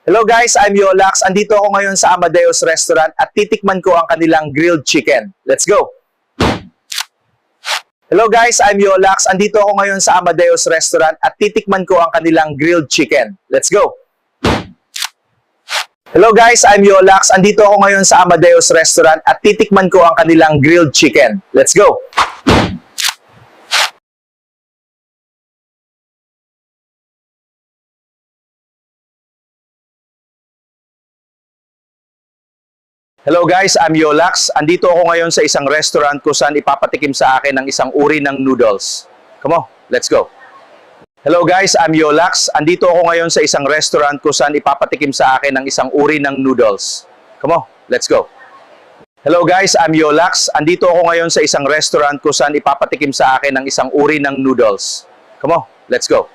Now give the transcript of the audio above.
Hello guys, I'm Yolax. Andito ako ngayon sa Amadeus Restaurant at titikman ko ang kanilang grilled chicken. Let's go! Hello guys, I'm Yolax. Andito ako ngayon sa Amadeus Restaurant at titikman ko ang kanilang grilled chicken. Let's go! Hello guys, I'm Yolax. Andito ako ngayon sa Amadeus Restaurant at titikman ko ang kanilang grilled chicken. Let's go! Hello guys, I'm Yolax. Andito ako ngayon sa isang restaurant kung saan ipapatikim sa akin ng isang uri ng noodles. Come on, let's go. Hello guys, I'm Yolax. Andito ako ngayon sa isang restaurant kung saan ipapatikim sa akin ng isang uri ng noodles. Come on, let's go. Hello guys, I'm Yolax. Andito ako ngayon sa isang restaurant kung saan ipapatikim sa akin ng isang uri ng noodles. Come on, let's go.